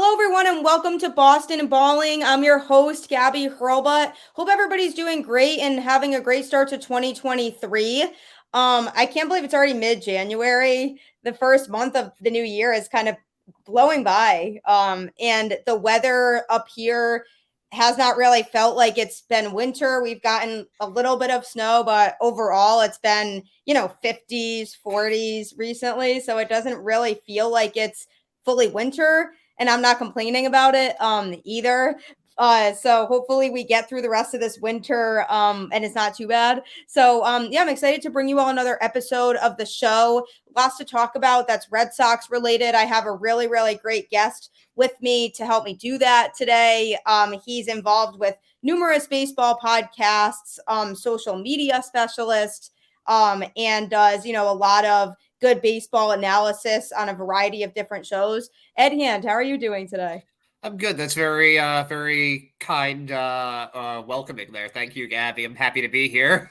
Hello, everyone, and welcome to Boston and Balling. I'm your host, Gabby Hurlbut. Hope everybody's doing great and having a great start to 2023. I can't believe it's already mid-January. The first month of the new year is kind of blowing by. And the weather up here has not really felt like it's been winter. We've gotten a little bit of snow, but overall it's been, 50s, 40s recently. So it doesn't really feel like it's fully winter, and I'm not complaining about it either. So hopefully we get through the rest of this winter and it's not too bad. So yeah, I'm excited to bring you all another episode of the show. Lots to talk about that's Red Sox related. I have a really, really great guest with me to help me do that today. He's involved with numerous baseball podcasts, social media specialist, and does, a lot of good baseball analysis on a variety of different shows. Ed Hand, how are you doing today? I'm good. That's very kind, welcoming there. Thank you, Gabby. I'm happy to be here.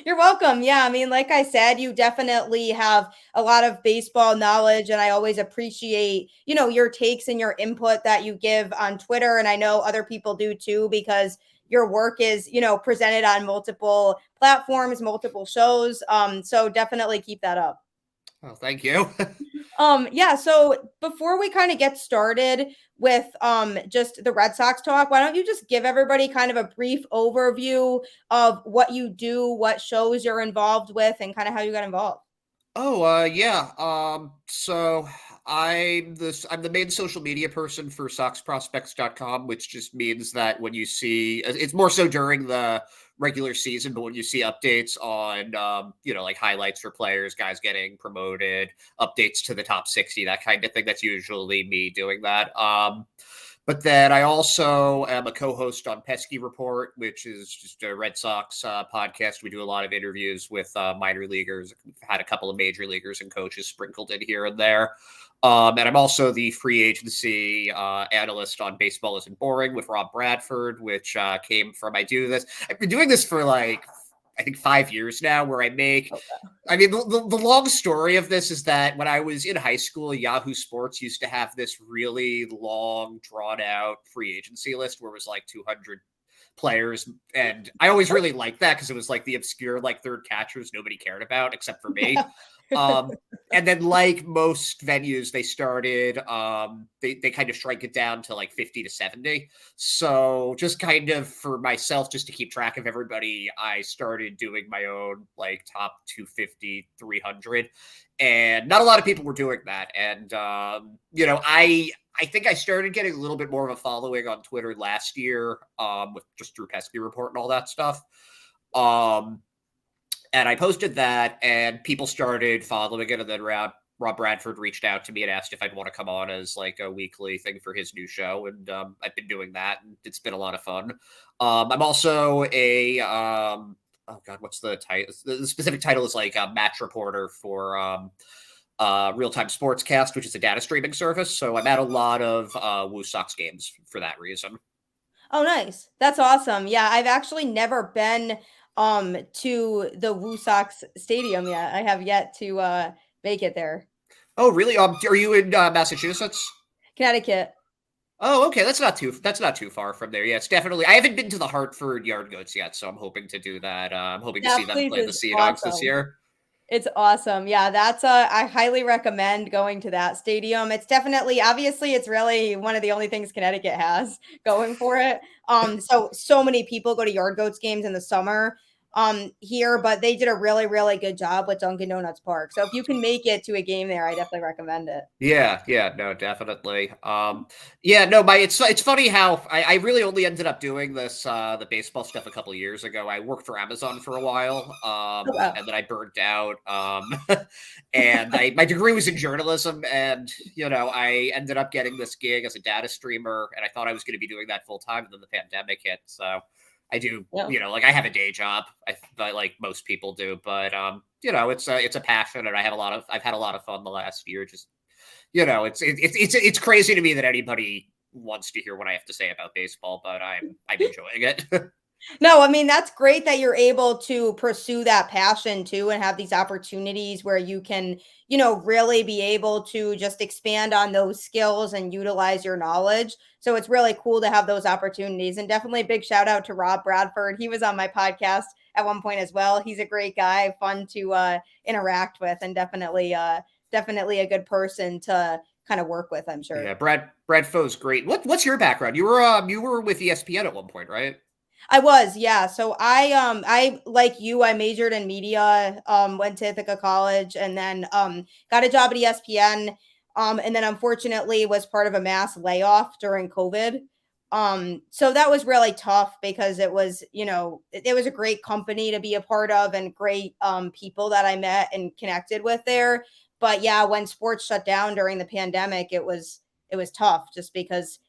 You're welcome. Yeah, I mean, like I said, you definitely have a lot of baseball knowledge, and I always appreciate, your takes and your input that you give on Twitter. And I know other people do too, because your work is, presented on multiple platforms, multiple shows. So definitely keep that up. Oh, thank you. Yeah, so before we kind of get started with just the Red Sox talk, why don't you just give everybody kind of a brief overview of what you do, what shows you're involved with, and kind of how you got involved? Yeah. So I'm the main social media person for SoxProspects.com, which just means that when you see it's more so during the regular season, but when you see updates on like highlights for players, guys getting promoted, updates to the top 60, that kind of thing, that's usually me doing that. But then I also am a co-host on Pesky Report, which is just a Red Sox podcast. We do a lot of interviews with minor leaguers. We've had a couple of major leaguers and coaches sprinkled in here and there. And I'm also the free agency analyst on Baseball Isn't Boring with Rob Bradford, which came from I've been doing this for I think 5 years now, where the long story of this is that when I was in high school, Yahoo Sports used to have this really long, drawn out free agency list where it was like 200 players. And I always really liked that because it was like the obscure, like third catchers nobody cared about except for me. Yeah. And then, like most venues, they started, they kind of shrank it down to like 50 to 70. So, just kind of for myself, just to keep track of everybody, I started doing my own like top 250, 300. And not a lot of people were doing that. And, I think I started getting a little bit more of a following on Twitter last year, with just Drew Pesky Report and all that stuff. Um, and I posted that, and people started following it. And then Rob Bradford reached out to me and asked if I'd want to come on as like a weekly thing for his new show. And I've been doing that, and it's been a lot of fun. I'm also oh God, what's the title? The specific title is like a match reporter for Real Time Sportscast, which is a data streaming service. So I'm at a lot of Woo Sox games for that reason. Oh, nice. That's awesome. Yeah, I've actually never been to the Woo Sox Stadium yet. I have yet to make it there. Oh, really? Are you in Massachusetts? Connecticut. Oh, okay. That's not too far from there. Yeah, it's definitely. I haven't been to the Hartford Yard Goats yet, so I'm hoping to do that. I'm hoping to see That them place play the is Sea Dogs this awesome. year. It's awesome. Yeah, that's I highly recommend going to that stadium. It's definitely obviously it's really one of the only things Connecticut has going for it. So many people go to Yard Goats games in the summer here, but they did a really, really good job with Dunkin' Donuts Park. So if you can make it to a game there, I definitely recommend it. Yeah, no, definitely. Yeah, no, it's funny how I really only ended up doing this the baseball stuff a couple of years ago. I worked for Amazon for a while, Oh, wow. and then I burned out. And my degree was in journalism, and I ended up getting this gig as a data streamer, and I thought I was going to be doing that full time, and then the pandemic hit. So I do, Yeah. like I have a day job, like most people do, but it's a passion, and I've had a lot of fun the last year. Just it's crazy to me that anybody wants to hear what I have to say about baseball, but I'm enjoying it. No, I mean, that's great that you're able to pursue that passion too and have these opportunities where you can, really be able to just expand on those skills and utilize your knowledge. So it's really cool to have those opportunities. And definitely a big shout out to Rob Bradford. He was on my podcast at one point as well. He's a great guy, fun to interact with, and definitely a good person to kind of work with, I'm sure. Yeah, Brad Foe's great. What's your background? You were with ESPN at one point, right? I was, yeah. So I like you, I majored in media, went to Ithaca College, and then got a job at ESPN. And then unfortunately was part of a mass layoff during COVID. So that was really tough because it was, it was a great company to be a part of and great people that I met and connected with there. But yeah, when sports shut down during the pandemic, it was tough just because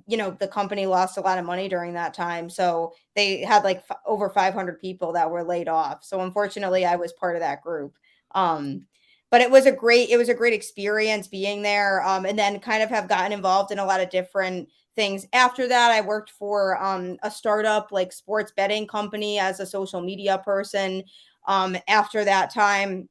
the company lost a lot of money during that time. So they had like over 500 people that were laid off. So unfortunately, I was part of that group. Um, but it was a great experience being there. And then kind of have gotten involved in a lot of different things. After that, I worked for a startup like sports betting company as a social media person. After that time,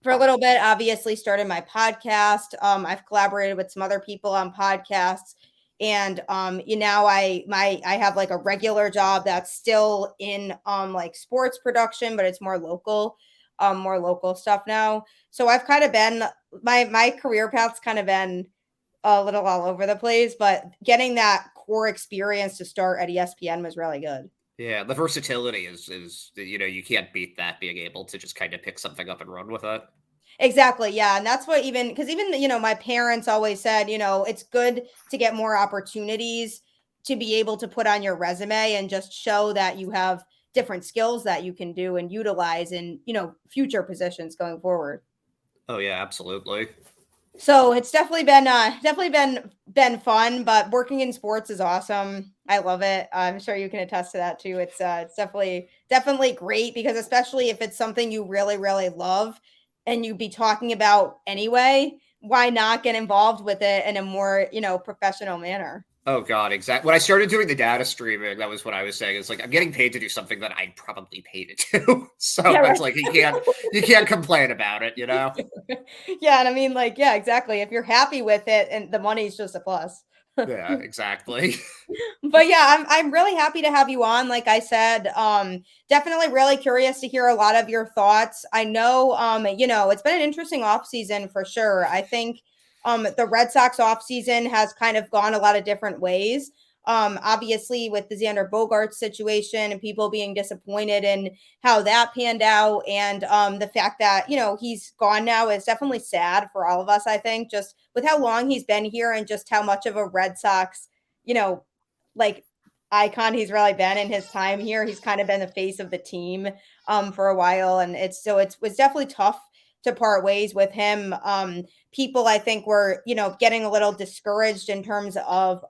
for a little bit, obviously started my podcast. I've collaborated with some other people on podcasts. And now I have like a regular job that's still in like sports production, but it's more local stuff now. So I've kind of been my career path's kind of been a little all over the place, but getting that core experience to start at ESPN was really good. Yeah, the versatility is you can't beat that, being able to just kind of pick something up and run with it. Exactly. Yeah. And that's what because my parents always said, it's good to get more opportunities to be able to put on your resume and just show that you have different skills that you can do and utilize in, future positions going forward. Oh yeah, absolutely. So it's definitely been fun, but working in sports is awesome. I love it. I'm sure you can attest to that too. It's definitely great because especially if it's something you really really love and you be talking about anyway, why not get involved with it in a more, professional manner? Oh god, exactly. When I started doing the data streaming, that was what I was saying. It's like I'm getting paid to do something that I'd probably pay to do. So Yeah, it's right. like you can't complain about it, you know? Yeah, and I mean like yeah, exactly. If you're happy with it and the money's just a plus. Yeah, exactly. But yeah, I'm really happy to have you on. Like I said, definitely really curious to hear a lot of your thoughts. I know, it's been an interesting off season for sure. I think the Red Sox off season has kind of gone a lot of different ways. Obviously with the Xander Bogaerts situation and people being disappointed in how that panned out, and the fact that he's gone now is definitely sad for all of us. I think just with how long he's been here and just how much of a Red Sox you know like icon he's really been in his time here. He's kind of been the face of the team for a while, and it was definitely tough to part ways with him. People I think were getting a little discouraged in terms of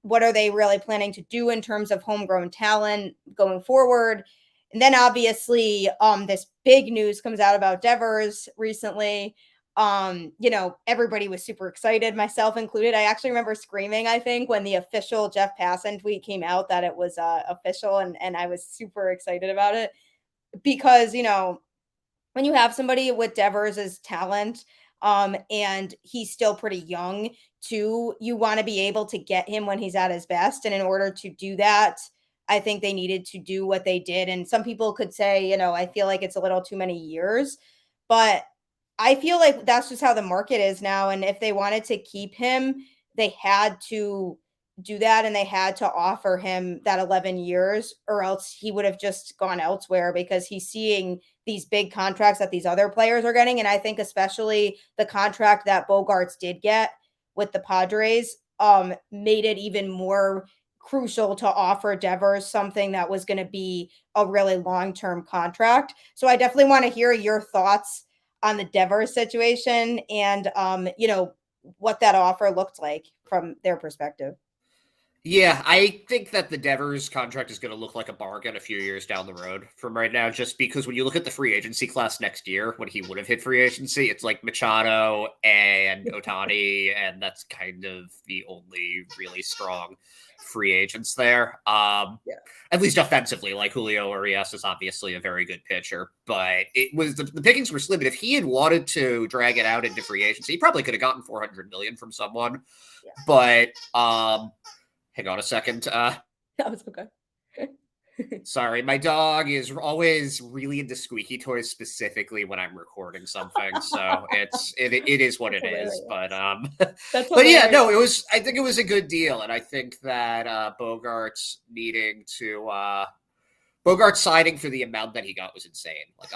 what are they really planning to do in terms of homegrown talent going forward. And then obviously this big news comes out about Devers recently. Everybody was super excited, myself included. I actually remember screaming, I think, when the official Jeff Passan tweet came out that it was official, and I was super excited about it because, when you have somebody with Devers' talent, and he's still pretty young too, you want to be able to get him when he's at his best. And in order to do that, I think they needed to do what they did. And some people could say, I feel like it's a little too many years, but I feel like that's just how the market is now. And if they wanted to keep him, they had to do that and they had to offer him that 11 years, or else he would have just gone elsewhere because he's seeing these big contracts that these other players are getting. And I think especially the contract that Bogarts did get with the Padres made it even more crucial to offer Devers something that was going to be a really long-term contract. So I definitely want to hear your thoughts on the Devers situation and what that offer looked like from their perspective. Yeah, I think that the Devers contract is going to look like a bargain a few years down the road from right now, just because when you look at the free agency class next year, when he would have hit free agency, it's like Machado and Otani, and that's kind of the only really strong free agents there. Yeah. At least offensively, like Julio Urias is obviously a very good pitcher, but it was the pickings were slim. And if he had wanted to drag it out into free agency, he probably could have gotten 400 million from someone. Yeah. But hang on a second. That was okay. Sorry, my dog is always really into squeaky toys, specifically when I'm recording something. So it is what it is. But That's but yeah, hilarious. no, it was. I think it was a good deal, and I think that Bogart's needing to Bogart's signing for the amount that he got was insane. Like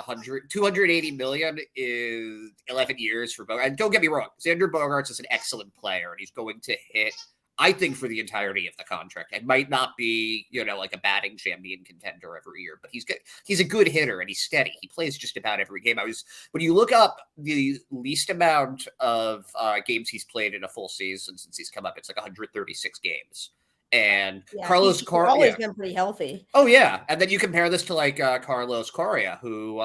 280 million is 11 years for Bogart. And don't get me wrong, Xander Bogaerts is an excellent player, and he's going to hit, I think, for the entirety of the contract. It might not be, like a batting champion contender every year, but he's a good hitter and he's steady. He plays just about every game. When you look up the least amount of games he's played in a full season since he's come up, it's like 136 games. And Carlos Correa always been pretty healthy. Oh yeah, and then you compare this to like Carlos Correa, who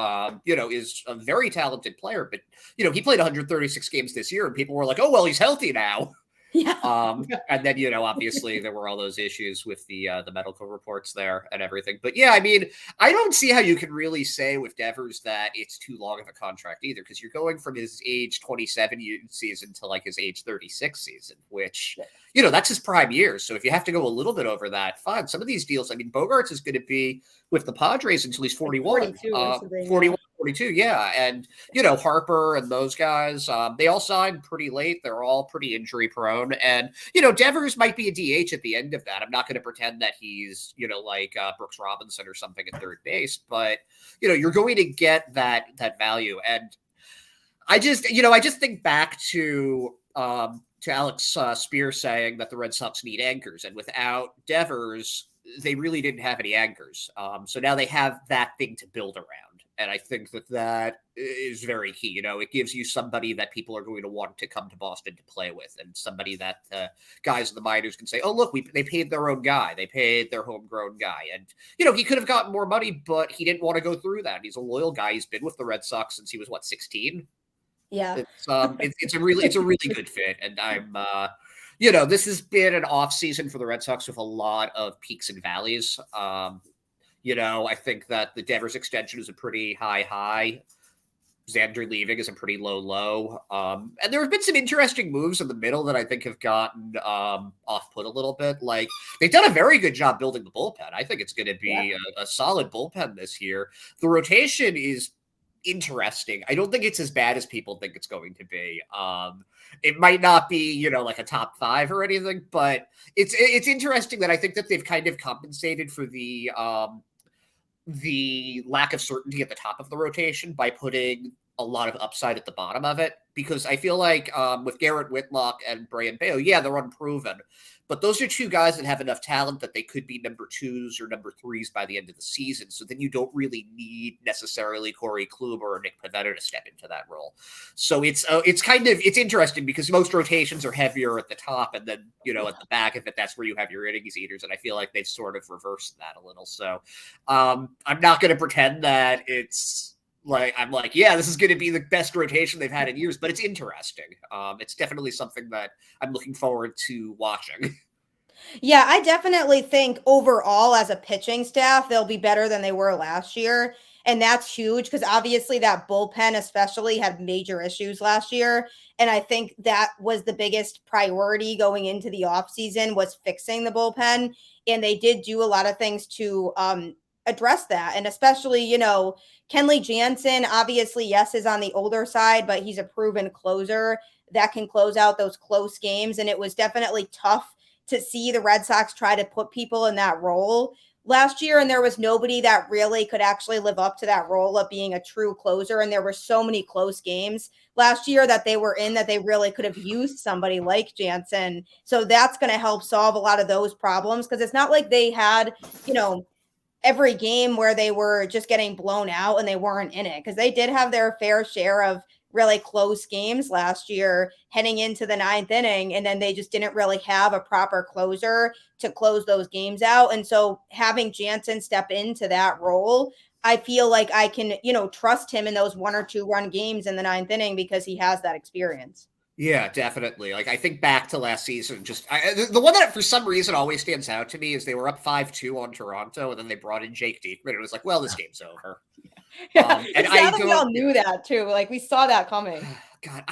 is a very talented player, but he played 136 games this year, and people were like, "Oh well, he's healthy now." Yeah. And then obviously there were all those issues with the medical reports there and everything. But yeah, I mean, I don't see how you can really say with Devers that it's too long of a contract either, because you're going from his age 27 season to like his age 36 season, which that's his prime years. So if you have to go a little bit over that, fine. Some of these deals, I mean, Bogarts is going to be with the Padres until he's 41, like 42, 41. 42, yeah. And, Harper and those guys, they all signed pretty late. They're all pretty injury prone. And, Devers might be a DH at the end of that. I'm not going to pretend that he's, like Brooks Robinson or something at third base, but, you're going to get that value. And I just think back to Alex Spear saying that the Red Sox need anchors. And without Devers, they really didn't have any anchors. So now they have that thing to build around. And I think that is very key. It gives you somebody that people are going to want to come to Boston to play with, and somebody that guys in the minors can say, oh, look, they paid their own guy. They paid their homegrown guy. And, he could have gotten more money, but he didn't want to go through that. He's a loyal guy. He's been with the Red Sox since he was, 16? Yeah. It's a really good fit. And I'm, this has been an off season for the Red Sox with a lot of peaks and valleys. I think that the Devers extension is a pretty high. Xander leaving is a pretty low. And there have been some interesting moves in the middle that I think have gotten off-put a little bit. Like, they've done a very good job building the bullpen. I think it's going to be a solid bullpen this year. The rotation is interesting. I don't think it's as bad as people think it's going to be. It might not be, like a top 5 or anything, but it's interesting that I think that they've kind of compensated for the lack of certainty at the top of the rotation by putting a lot of upside at the bottom of it, because I feel like with Garrett Whitlock and Brayan Bello, they're unproven, but those are two guys that have enough talent that they could be number 2s or number 3s by the end of the season. So then you don't really need necessarily Corey Kluber or Nick Pivetta to step into that role. So it's interesting because most rotations are heavier at the top, and then at the back of it, that's where you have your innings eaters. And I feel like they've sort of reversed that a little. So I'm not going to pretend that it's this is going to be the best rotation they've had in years, but it's interesting. It's definitely something that I'm looking forward to watching. Yeah, I definitely think overall as a pitching staff, they'll be better than they were last year. And that's huge because obviously that bullpen especially had major issues last year. And I think that was the biggest priority going into the offseason was fixing the bullpen. And they did do a lot of things to address that. And especially, Kenley Jansen, obviously, yes, is on the older side, but he's a proven closer that can close out those close games. And it was definitely tough to see the Red Sox try to put people in that role last year. And there was nobody that really could actually live up to that role of being a true closer. And there were so many close games last year that they were in that they really could have used somebody like Jansen. So that's going to help solve a lot of those problems, because it's not like they had, every game where they were just getting blown out and they weren't in it, because they did have their fair share of really close games last year heading into the ninth inning, and then they just didn't really have a proper closer to close those games out. And so having Jansen step into that role, I feel like I can, trust him in those 1 or 2 run games in the ninth inning because he has that experience. Yeah, definitely. Like I think back to last season, the one that for some reason always stands out to me is they were up 5-2 on Toronto, and then they brought in Jake Diekman. It was like, well, this game's over. Yeah, And we all knew that too. Like we saw that coming. God,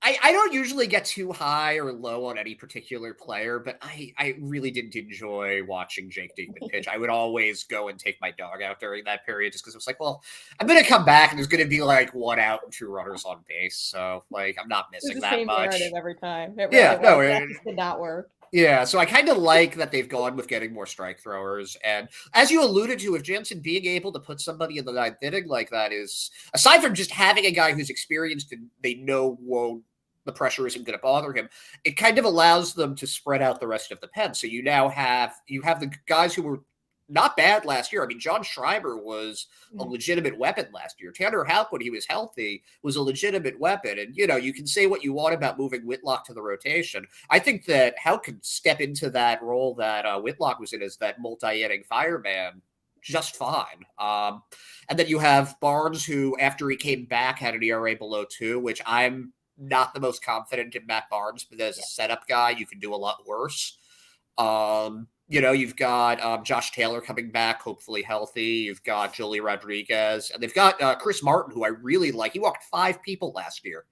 I don't usually get too high or low on any particular player, but I really didn't enjoy watching Jake Diekman pitch. I would always go and take my dog out during that period just because it was like, well, I'm going to come back and there's going to be like 1 out and 2 runners on base. So like, I'm not missing that much. Every time. It did not work. Yeah, so I kind of like that they've gone with getting more strike throwers. And as you alluded to, if Jansen being able to put somebody in the ninth inning like that is, aside from just having a guy who's experienced and they know the pressure isn't going to bother him, it kind of allows them to spread out the rest of the pen. So you now have the guys who were not bad last year. I mean, John Schreiber was a legitimate weapon last year. Tanner Houck, when he was healthy, was a legitimate weapon. And, you can say what you want about moving Whitlock to the rotation. I think that Houck could step into that role that Whitlock was in as that multi-inning fireman just fine. And then you have Barnes, who, after he came back, had an ERA below 2, which I'm not the most confident in Matt Barnes, but as a setup guy, you can do a lot worse. You've got Josh Taylor coming back, hopefully healthy. You've got Joely Rodriguez, and they've got Chris Martin, who I really like. He walked 5 people last year.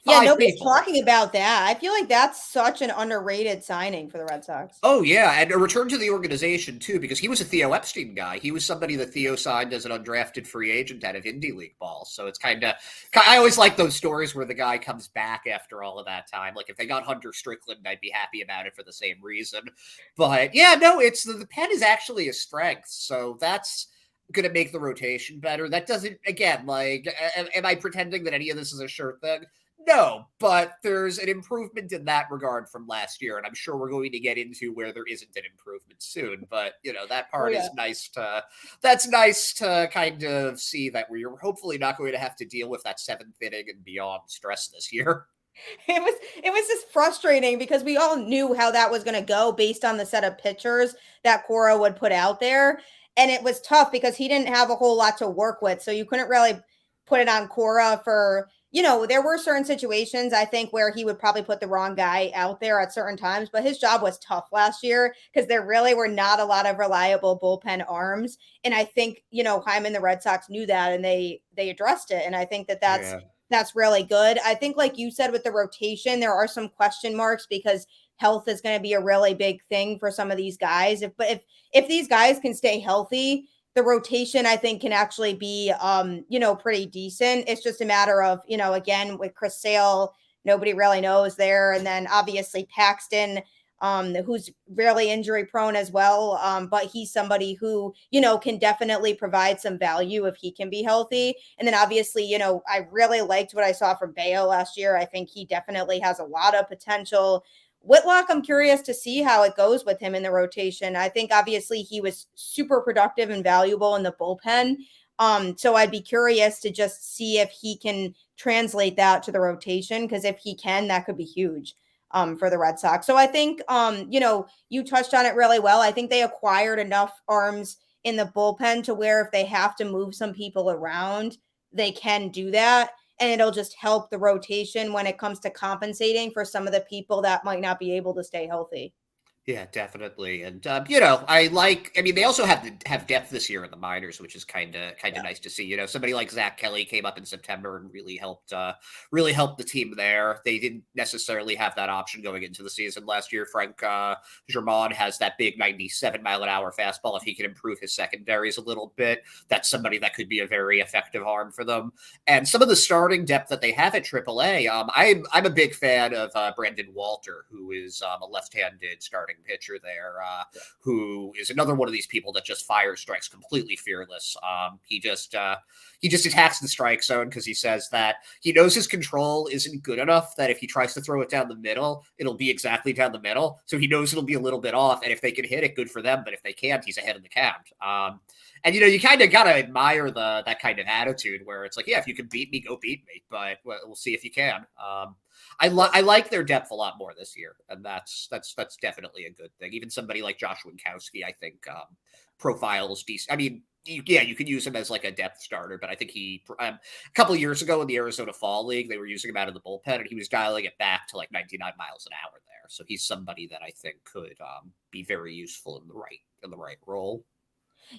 Yeah, nobody's talking about that. I feel like that's such an underrated signing for the Red Sox. Oh, yeah, and a return to the organization, too, because he was a Theo Epstein guy. He was somebody that Theo signed as an undrafted free agent out of Indie League ball. So it's I always like those stories where the guy comes back after all of that time. Like, if they got Hunter Strickland, I'd be happy about it for the same reason. But, yeah, no, it's the pen is actually a strength, so that's going to make the rotation better. That doesn't, again, like, am I pretending that any of this is a sure thing? No, but there's an improvement in that regard from last year, and I'm sure we're going to get into where there isn't an improvement soon. But that part is nice to. That's nice to kind of see that we're hopefully not going to have to deal with that 7th inning and beyond stress this year. It was just frustrating because we all knew how that was going to go based on the set of pitchers that Cora would put out there, and it was tough because he didn't have a whole lot to work with, so you couldn't really put it on Cora for. There were certain situations, I think, where he would probably put the wrong guy out there at certain times, but his job was tough last year because there really were not a lot of reliable bullpen arms. And I think, Hyman, the Red Sox knew that and they addressed it. And I think that's really good. I think, like you said, with the rotation, there are some question marks because health is going to be a really big thing for some of these guys. If these guys can stay healthy, the rotation, I think, can actually be, pretty decent. It's just a matter of, again, with Chris Sale, nobody really knows there. And then obviously Paxton, who's really injury prone as well. But he's somebody who, can definitely provide some value if he can be healthy. And then obviously, I really liked what I saw from Bayo last year. I think he definitely has a lot of potential. Whitlock, I'm curious to see how it goes with him in the rotation. I think obviously he was super productive and valuable in the bullpen. So I'd be curious to just see if he can translate that to the rotation, because if he can, that could be huge for the Red Sox. So I think, you touched on it really well. I think they acquired enough arms in the bullpen to where if they have to move some people around, they can do that. And it'll just help the rotation when it comes to compensating for some of the people that might not be able to stay healthy. Yeah, definitely. And, they also have depth this year in the minors, which is kind of nice to see. Somebody like Zach Kelly came up in September and really helped the team there. They didn't necessarily have that option going into the season last year. Frank Germán has that big 97-mile-an-hour fastball. If he can improve his secondaries a little bit, that's somebody that could be a very effective arm for them. And some of the starting depth that they have at AAA, I'm a big fan of Brandon Walter, who is a left-handed starting pitcher there, who is another one of these people that just fires strikes completely fearless. He just attacks the strike zone because he says that he knows his control isn't good enough, that if he tries to throw it down the middle, it'll be exactly down the middle. So he knows it'll be a little bit off, and if they can hit it, good for them. But if they can't, he's ahead in the count. And you kind of gotta admire that kind of attitude where it's like, yeah, if you can beat me, go beat me. But we'll see if you can. I like their depth a lot more this year, and that's definitely a good thing. Even somebody like Josh Winkowski, I think, profiles decent. I mean, you could use him as like a depth starter, but I think a couple of years ago in the Arizona Fall League, they were using him out of the bullpen, and he was dialing it back to like 99 miles an hour there. So he's somebody that I think could be very useful in the right role.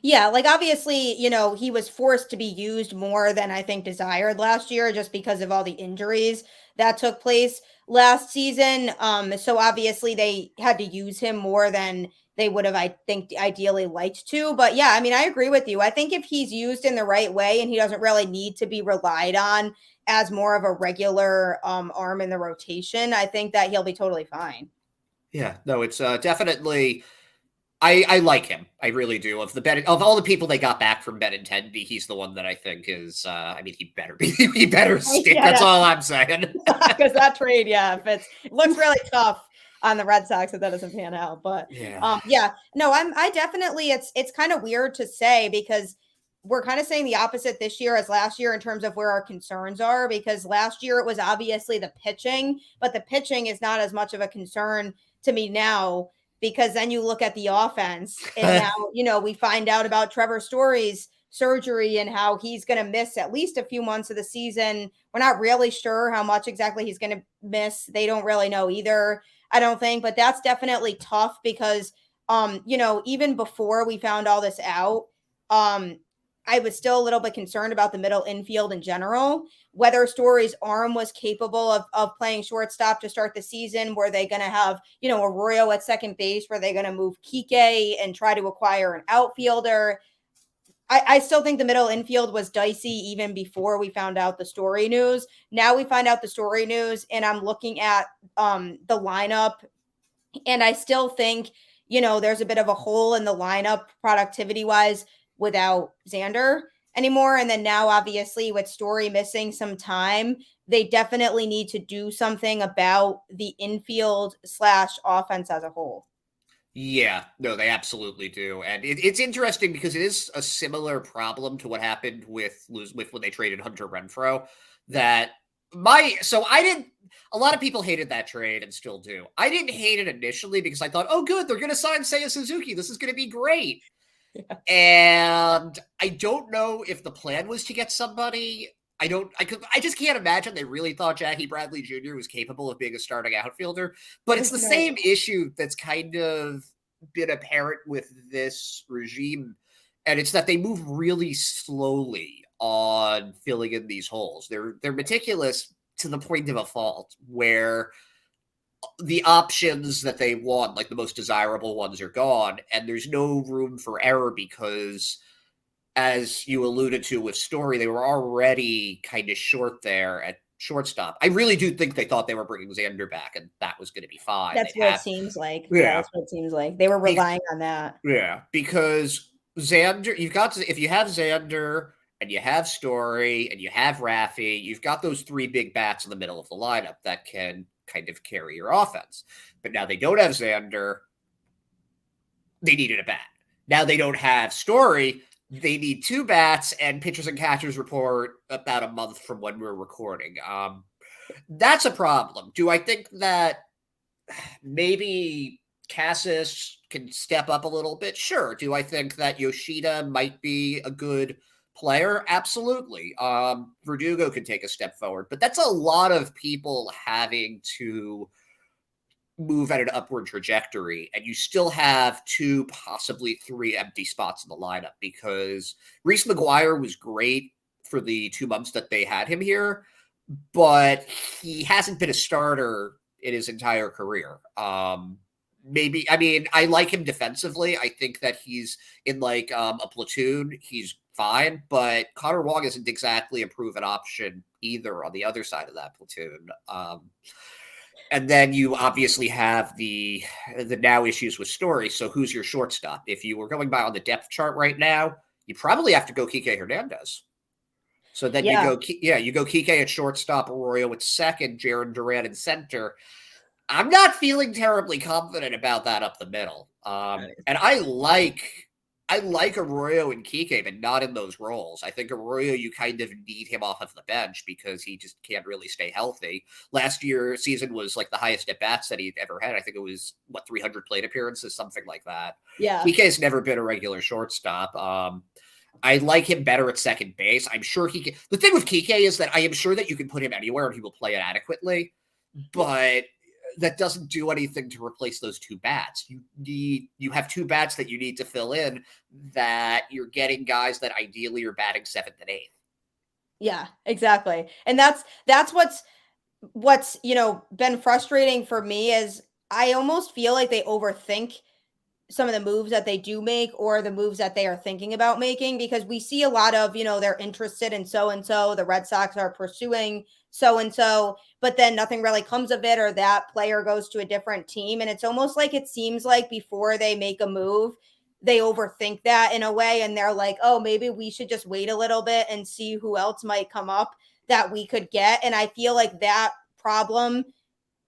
Yeah, like obviously, he was forced to be used more than I think desired last year just because of all the injuries that took place last season. So obviously they had to use him more than they would have, I think, ideally liked to. But yeah, I mean, I agree with you. I think if he's used in the right way and he doesn't really need to be relied on as more of a regular arm in the rotation, I think that he'll be totally fine. Yeah, no, it's definitely. I like him. I really do. Of all the people they got back from Benintendi, he's the one that I think is. I mean, he better stick. Yeah. That's all I'm saying. Because that trade, it looks really tough on the Red Sox if that doesn't pan out. But no, I definitely. It's kind of weird to say because we're kind of saying the opposite this year as last year in terms of where our concerns are. Because last year it was obviously the pitching, but the pitching is not as much of a concern to me now. Because then you look at the offense and now, we find out about Trevor Story's surgery and how he's going to miss at least a few months of the season. We're not really sure how much exactly he's going to miss. They don't really know either, I don't think, but that's definitely tough because, even before we found all this out, I was still a little bit concerned about the middle infield in general, whether Story's arm was capable of playing shortstop to start the season. Were they going to have, Arroyo at second base? Were they going to move Kike and try to acquire an outfielder? I still think the middle infield was dicey even before we found out the Story news. Now we find out the Story news and I'm looking at the lineup and I still think, there's a bit of a hole in the lineup productivity wise without Xander anymore. And then now, obviously, with Story missing some time, they definitely need to do something about the infield / offense as a whole. Yeah, no, they absolutely do. And it's interesting because it is a similar problem to what happened with when they traded Hunter Renfroe. A lot of people hated that trade and still do. I didn't hate it initially because I thought, oh, good, they're going to sign Seiya Suzuki. This is going to be great. Yeah. And I don't know if the plan was to get somebody. I just can't imagine they really thought Jackie Bradley Jr. was capable of being a starting outfielder. But it's the same issue that's kind of been apparent with this regime. And it's that they move really slowly on filling in these holes. They're meticulous to the point of a fault where the options that they want, like the most desirable ones, are gone, and there's no room for error because, as you alluded to with Story, they were already kind of short there at shortstop. I really do think they thought they were bringing Xander back, and that was going to be fine. That's what it seems like. Yeah, that's what it seems like. They were relying on that. Yeah, because Xander, if you have Xander and you have Story and you have Raffy, you've got those three big bats in the middle of the lineup that can kind of carry your offense. But now they don't have Xander. They needed a bat. Now they don't have Story. They need two bats, and pitchers and catchers report about a month from when we're recording. That's a problem. Do I think that maybe Cassis can step up a little bit? Sure. Do I think that Yoshida might be a good player? Absolutely. Verdugo can take a step forward, but that's a lot of people having to move at an upward trajectory, and you still have 2, possibly 3 empty spots in the lineup because Reese McGuire was great for the 2 months that they had him here, but he hasn't been a starter in his entire career. I like him defensively. I think that he's in like a platoon. He's fine, but Connor Wong isn't exactly a proven option either on the other side of that platoon. And then you obviously have the now issues with Story. So who's your shortstop? If you were going by on the depth chart right now, you probably have to go Kike Hernandez. So then Yeah. you go Kike at shortstop, Arroyo at second, Jarren Duran in center. I'm not feeling terribly confident about that up the middle. And I like Arroyo and Kike, but not in those roles. I think Arroyo, you kind of need him off of the bench because he just can't really stay healthy. Last year season was like the highest at bats that he'd ever had. I think it was 300 plate appearances, something like that. Yeah. Kike's never been a regular shortstop. I like him better at second base. I'm sure he can. The thing with Kike is that I am sure that you can put him anywhere and he will play it adequately, but that doesn't do anything to replace those two bats. You have two bats that you need to fill in, that you're getting guys that ideally are batting seventh and eighth. Yeah, exactly. And that's what's been frustrating for me is I almost feel like they overthink some of the moves that they do make or the moves that they are thinking about making, because we see a lot of, they're interested in so and so, the Red Sox are pursuing so and so, but then nothing really comes of it, or that player goes to a different team. And it's almost like it seems like before they make a move, they overthink that in a way. And they're like, oh, maybe we should just wait a little bit and see who else might come up that we could get. And I feel like that problem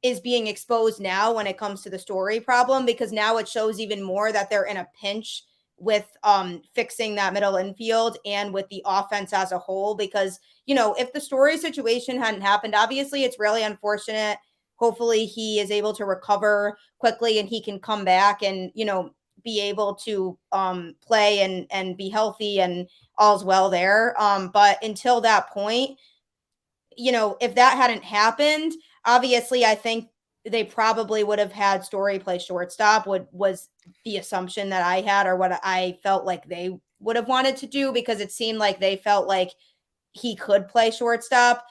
is being exposed now when it comes to the Story problem, because now it shows even more that they're in a pinch with fixing that middle infield and with the offense as a whole. Because if the Story situation hadn't happened, obviously it's really unfortunate. Hopefully he is able to recover quickly and he can come back and be able to play and be healthy and all's well there. But until that point, if that hadn't happened, obviously I think they probably would have had Story play shortstop, was the assumption that I had, or what I felt like they would have wanted to do, because it seemed like they felt like he could play shortstop.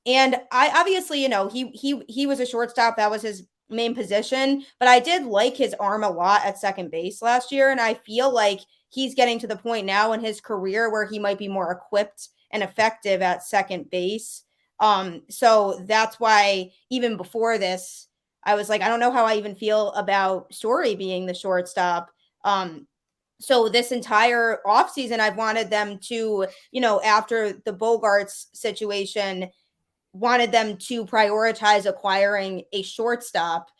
And I obviously, he was a shortstop, that was his main position, but I did like his arm a lot at second base last year, and I feel like he's getting to the point now in his career where he might be more equipped and effective at second base. So that's why even before this, I was like, I don't know how I even feel about Story being the shortstop. So this entire offseason, I've wanted them to, after the Bogaerts situation, wanted them to prioritize acquiring a shortstop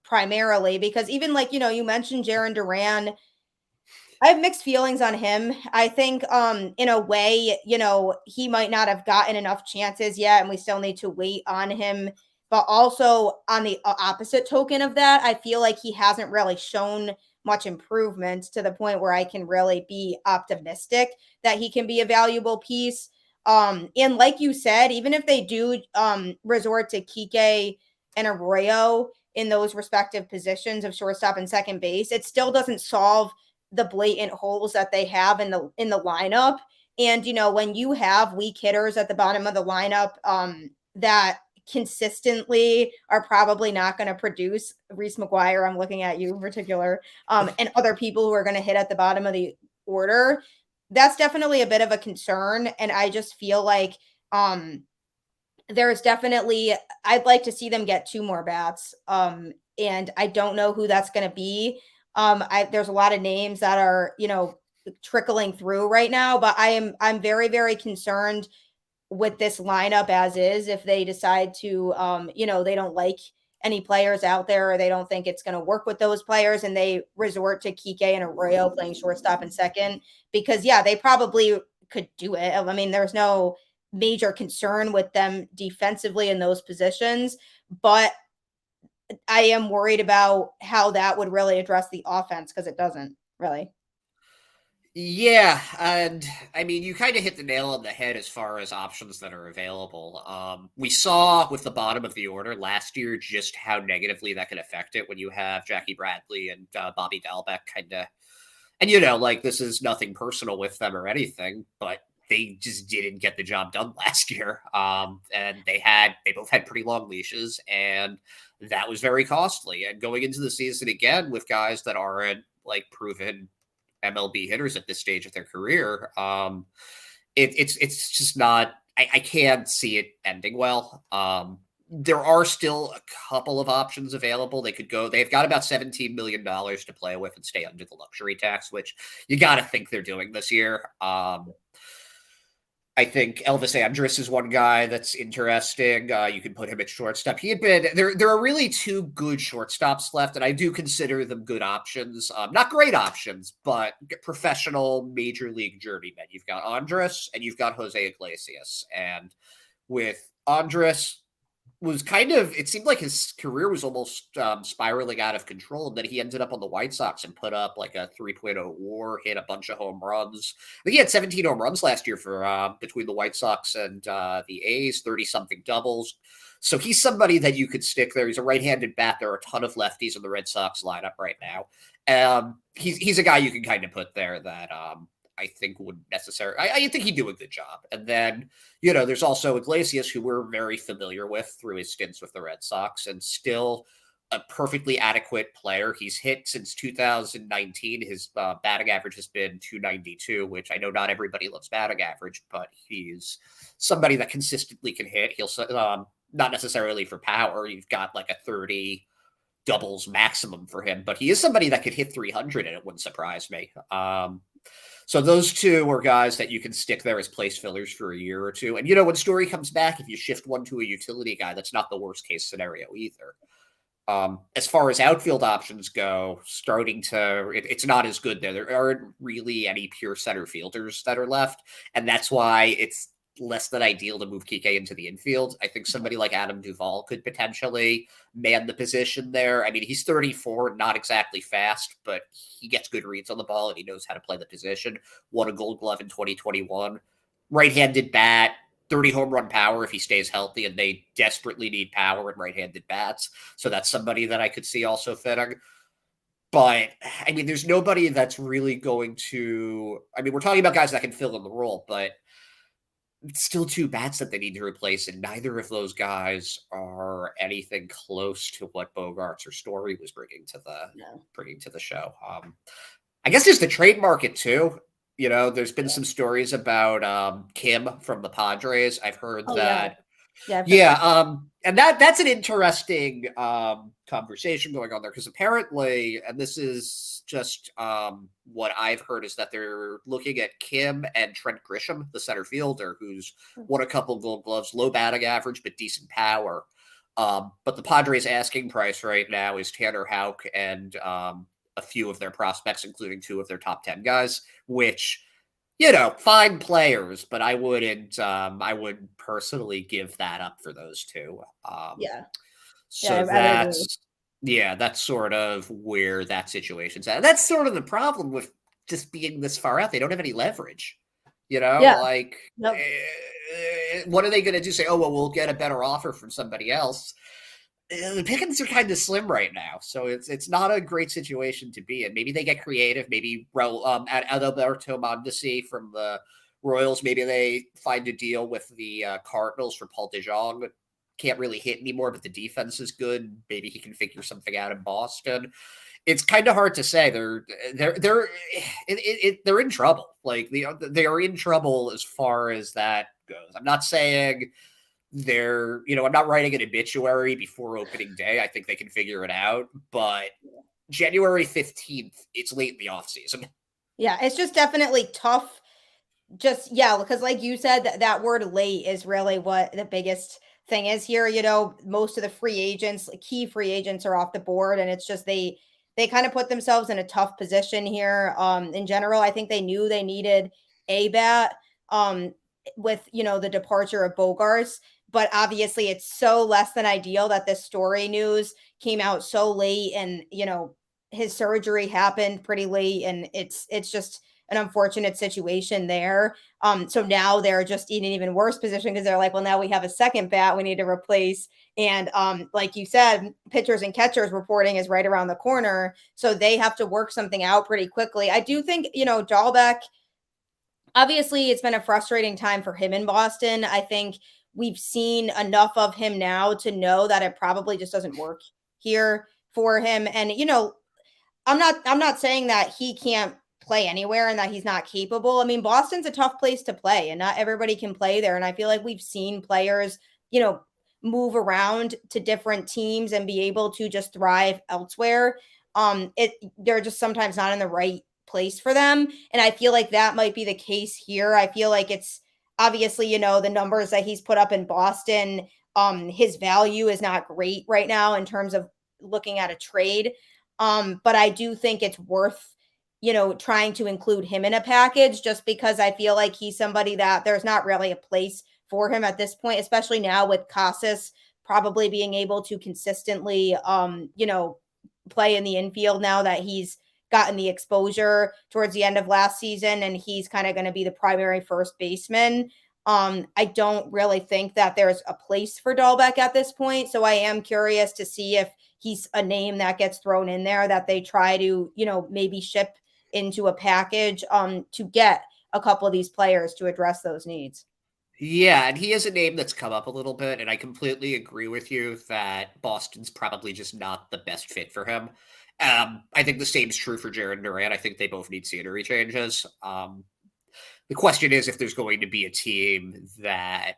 primarily, because even like, you mentioned Jarren Duran, I have mixed feelings on him. I think in a way, he might not have gotten enough chances yet and we still need to wait on him. But also on the opposite token of that, I feel like he hasn't really shown much improvement to the point where I can really be optimistic that he can be a valuable piece. And like you said, even if they do resort to Kike and Arroyo in those respective positions of shortstop and second base, it still doesn't solve the blatant holes that they have in the lineup. And when you have weak hitters at the bottom of the lineup that consistently are probably not going to produce, Reese McGuire, I'm looking at you in particular, and other people who are going to hit at the bottom of the order, that's definitely a bit of a concern. And I just feel like there's definitely, I'd like to see them get two more bats. And I don't know who that's going to be. There's a lot of names that are, trickling through right now, but I'm very, very concerned with this lineup as is. If they decide to, they don't like any players out there, or they don't think it's going to work with those players, and they resort to Kike and Arroyo playing shortstop and second, because they probably could do it. I mean, there's no major concern with them defensively in those positions, but I am worried about how that would really address the offense, because it doesn't really. Yeah, and I mean, you kind of hit the nail on the head as far as options that are available. We saw with the bottom of the order last year just how negatively that can affect it when you have Jackie Bradley and Bobby Dalbec kind of, and like, this is nothing personal with them or anything, but they just didn't get the job done last year. And they both had pretty long leashes, and that was very costly. And going into the season again with guys that aren't like proven MLB hitters at this stage of their career, it's just not. I can't see it ending well. there are still a couple of options available. They could go, they've got about $17 million to play with and stay under the luxury tax, which you got to think they're doing this year. I think Elvis Andrus is one guy that's interesting. You can put him at shortstop. He had been there. There are really two good shortstops left, and I do consider them good options. Not great options, but professional major league journeymen. You've got Andrus and you've got Jose Iglesias. And with Andrus, was kind of, it seemed like his career was almost spiraling out of control. And then he ended up on the White Sox and put up like a 3.0 WAR, hit a bunch of home runs. I think he had 17 home runs last year for between the White Sox and the A's, 30 something doubles. So he's somebody that you could stick there. He's a right-handed bat. There are a ton of lefties in the Red Sox lineup right now. He's a guy you can kind of put there that I think would necessarily, I think he'd do a good job. And then, there's also Iglesias, who we're very familiar with through his stints with the Red Sox, and still a perfectly adequate player. He's hit since 2019. His batting average has been 292, which I know not everybody loves batting average, but he's somebody that consistently can hit. He'll not necessarily for power. You've got like a 30 doubles maximum for him, but he is somebody that could hit 300, and it wouldn't surprise me. So those two are guys that you can stick there as place fillers for a year or two. And, when Story comes back, if you shift one to a utility guy, that's not the worst case scenario either. As far as outfield options go, it's not as good there. There aren't really any pure center fielders that are left. And that's why it's less than ideal to move Kike into the infield. I think somebody like Adam Duvall could potentially man the position there. I mean, he's 34, not exactly fast, but he gets good reads on the ball and he knows how to play the position. Won a Gold Glove in 2021. Right-handed bat, 30 home run power if he stays healthy, and they desperately need power and right-handed bats. So that's somebody that I could see also fitting. But, I mean, there's nobody that's really going to... I mean, we're talking about guys that can fill in the role, but it's still two bats that they need to replace, and neither of those guys are anything close to what Bogaerts or Story was bringing to the show. I guess there's the trade market too. There's been some stories about Kim from the Padres. I've heard that. Yeah. And that's an interesting conversation going on there, because apparently, and this is just what I've heard, is that they're looking at Kim and Trent Grisham, the center fielder, who's won a couple of Gold Gloves, low batting average, but decent power. But the Padres' asking price right now is Tanner Houck and a few of their prospects, including two of their top 10 guys, which... fine players, but I wouldn't personally give that up for those two. So that's sort of where that situation's at. That's sort of the problem with just being this far out. They don't have any leverage, what are they going to do? Say, oh, well, we'll get a better offer from somebody else. The pickings are kind of slim right now, so it's not a great situation to be in. Maybe they get creative. Maybe Adalberto Mondesi from the Royals, maybe they find a deal with the Cardinals for Paul DeJong. Can't really hit anymore, but the defense is good. Maybe he can figure something out in Boston. It's kind of hard to say. They're in trouble. Like they are in trouble as far as that goes. I'm not saying I'm not writing an obituary before opening day. I think they can figure it out, but January 15th, it's late in the offseason. Yeah, it's just definitely tough. Because like you said, that word late is really what the biggest thing is here. Most of the free agents, key free agents, are off the board, and it's just they kind of put themselves in a tough position here. In general, I think they knew they needed a bat with the departure of Bogaerts. But obviously, it's so less than ideal that this Story news came out so late, and his surgery happened pretty late, and it's just an unfortunate situation there. So now they're just in an even worse position, because they're like, well, now we have a second bat we need to replace, and like you said, pitchers and catchers reporting is right around the corner, so they have to work something out pretty quickly. I do think Dalbec. Obviously, it's been a frustrating time for him in Boston. I think we've seen enough of him now to know that it probably just doesn't work here for him. And, I'm not saying that he can't play anywhere and that he's not capable. I mean, Boston's a tough place to play, and not everybody can play there. And I feel like we've seen players, move around to different teams and be able to just thrive elsewhere. They're just sometimes not in the right place for them. And I feel like that might be the case here. I feel like it's obviously, the numbers that he's put up in Boston, his value is not great right now in terms of looking at a trade. But I do think it's worth, trying to include him in a package just because I feel like he's somebody that there's not really a place for him at this point, especially now with Casas probably being able to consistently, play in the infield now that he's gotten the exposure towards the end of last season and he's kind of going to be the primary first baseman. I don't really think that there's a place for Dahlbeck at this point. So I am curious to see if he's a name that gets thrown in there that they try to, maybe ship into a package to get a couple of these players to address those needs. Yeah, and he is a name that's come up a little bit, and I completely agree with you that Boston's probably just not the best fit for him. I think the same is true for Jarren Duran. I think they both need scenery changes. The question is if there's going to be a team that's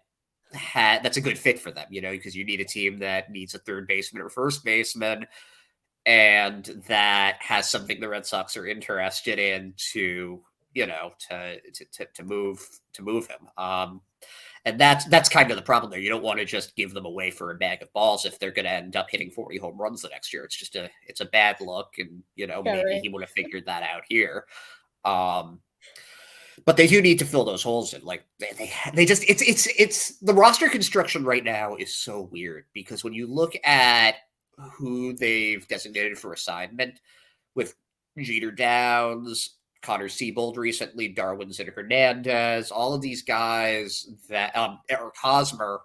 a good fit for them, because you need a team that needs a third baseman or first baseman, and that has something the Red Sox are interested in to move him. And that's kind of the problem there. You don't want to just give them away for a bag of balls if they're going to end up hitting 40 home runs the next year. It's just it's a bad look, and maybe right. he would have figured that out here. But they do need to fill those holes in. Like they just it's the roster construction right now is so weird because when you look at who they've designated for assignment with Jeter Downs, Connor Siebold recently, Darwinzon Hernandez, all of these guys that Eric Hosmer,